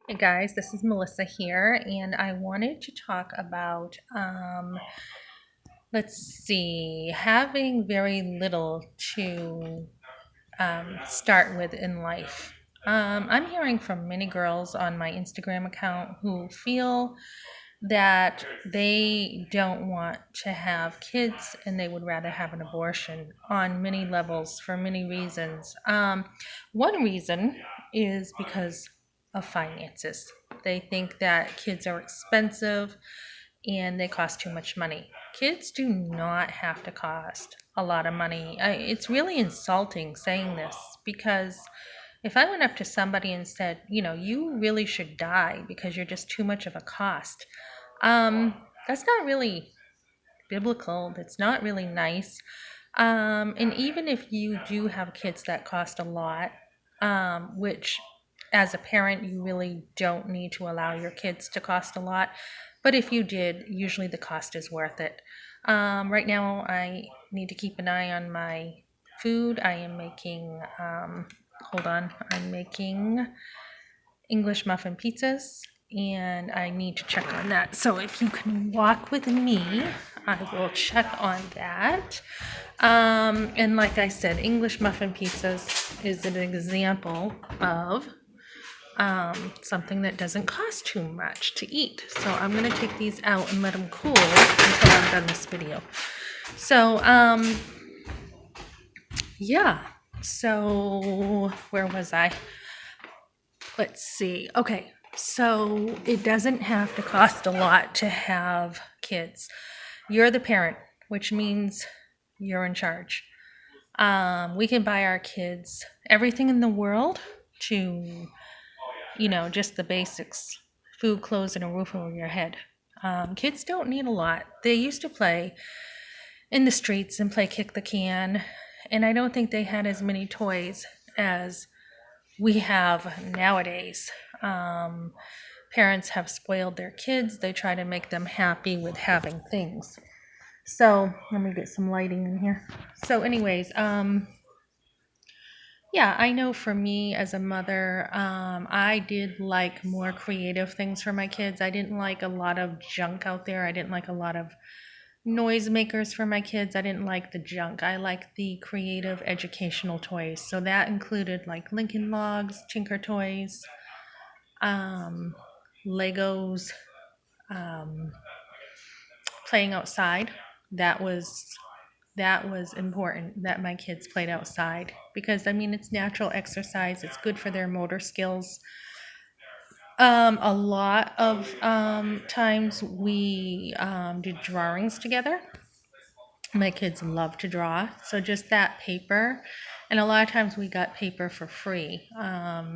Hey guys, this is Melissa here, and I wanted to talk about, let's see, having very little to start with in life. I'm hearing from many girls on my Instagram account who feel that they don't want to have kids and they would rather have an abortion on many levels for many reasons. One reason is because of finances. They think that kids are expensive and they cost too much money. Kids do not have to cost a lot of money. It's really insulting saying this because if I went up to somebody and said, you really should die because you're just too much of a cost, um, that's not really biblical. That's not really nice. And even if you do have kids that cost a lot, which as a parent, you really don't need to allow your kids to cost a lot. But if you did, usually the cost is worth it. Right now, I need to keep an eye on my food. I am making, hold on, I'm making English muffin pizzas, and I need to check on that. So if you can walk with me, I will check on that. And like I said, English muffin pizzas is an example of something that doesn't cost too much to eat. So I'm going to take these out and let them cool until I'm done this video. So, yeah. So, where was I? Let's see. Okay. So, it doesn't have to cost a lot to have kids. You're the parent, which means you're in charge. We can buy our kids everything in the world to, just the basics: food, clothes, and a roof over your head. Kids don't need a lot. They used to play in the streets and play kick the can, and I don't think they had as many toys as we have nowadays. Parents have spoiled their kids. They try to make them happy with having things. So let me get some lighting in here. So, anyways, yeah, I know for me as a mother, I did like more creative things for my kids. I didn't like a lot of junk out there. I didn't like a lot of noisemakers for my kids. I didn't like the junk. I liked the creative educational toys. So that included like Lincoln Logs, Tinker Toys, um, Legos, um, playing outside. That was that was important that my kids played outside because I mean it's natural exercise. It's good for their motor skills. A lot of times we did drawings together. My kids love to draw, so just that paper, and a lot of times we got paper for free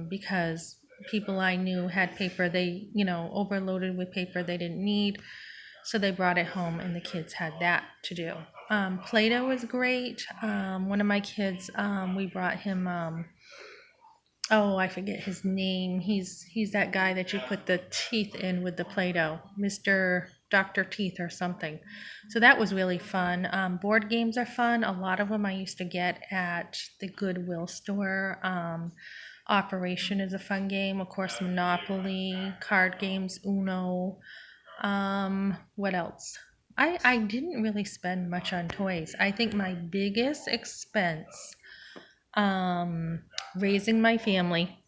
because people I knew had paper they overloaded with paper they didn't need, so they brought it home and the kids had that to do. Play-Doh was great. One of my kids, we brought him, oh, I forget his name. He's that guy that you put the teeth in with the Play-Doh, Mr. Dr. Teeth or something. So that was really fun. Board games are fun. A lot of them I used to get at the Goodwill store. Operation is a fun game. Of course, Monopoly, card games, Uno. What else? I didn't really spend much on toys. I think my biggest expense, raising my family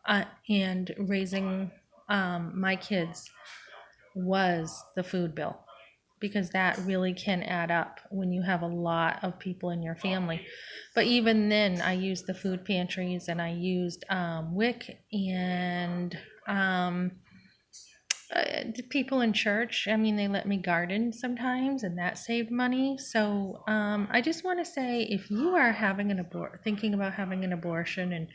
and raising my kids, was the food bill, because that really can add up when you have a lot of people in your family. But even then, I used the food pantries and I used WIC and the people in church. I mean, they let me garden sometimes, and that saved money. So I just want to say, if you are having thinking about having an abortion, and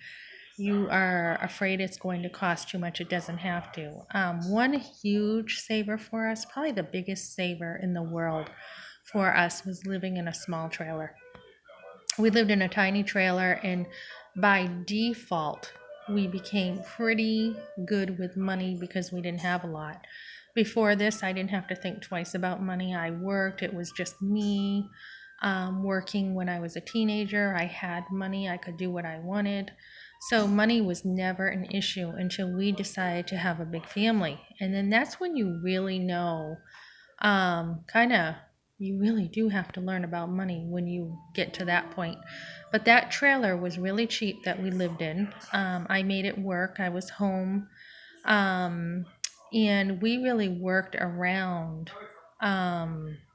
you are afraid it's going to cost too much, it doesn't have to. One huge saver for us, probably the biggest saver in the world for us, was living in a small trailer. We lived in a tiny trailer, and by default, we became pretty good with money because we didn't have a lot. Before this, I didn't have to think twice about money. I worked, it was just me working when I was a teenager. I had money, I could do what I wanted. So money was never an issue until we decided to have a big family. And then that's when you really know, kind of, you really do have to learn about money when you get to that point. But that trailer was really cheap that we lived in. I made it work. I was home. Um, and we really worked around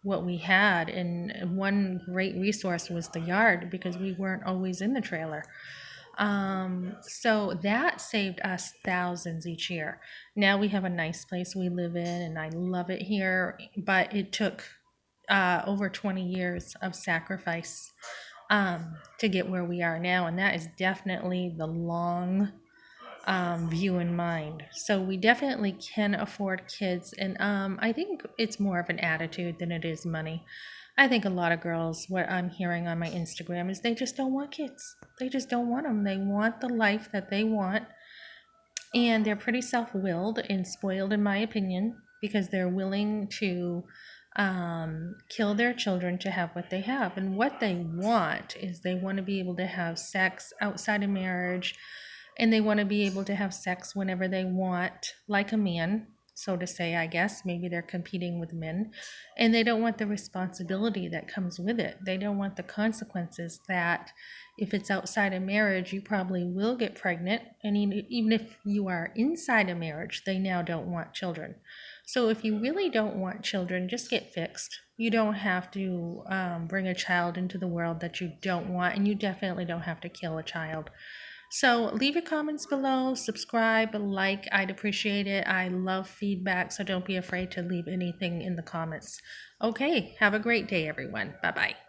what we had. And one great resource was the yard because we weren't always in the trailer. So that saved us thousands each year. Now we have a nice place we live in, and I love it here, but it took over 20 years of sacrifice to get where we are now, and that is definitely the long view in mind. So we definitely can afford kids, and I think it's more of an attitude than it is money. I think a lot of girls, what I'm hearing on my Instagram is they just don't want kids. They just don't want them. They want the life that they want, and they're pretty self-willed and spoiled, in my opinion, because they're willing to kill their children to have what they have. And what they want is they want to be able to have sex outside of marriage, and they want to be able to have sex whenever they want, like a man, so to say, I guess. Maybe they're competing with men, and they don't want the responsibility that comes with it. They don't want the consequences that if it's outside of marriage, you probably will get pregnant. And even if you are inside a marriage, they now don't want children. So if you really don't want children, just get fixed. You don't have to bring a child into the world that you don't want, and you definitely don't have to kill a child. So leave your comments below, subscribe, like, I'd appreciate it. I love feedback, so don't be afraid to leave anything in the comments. Okay, have a great day, everyone. Bye-bye.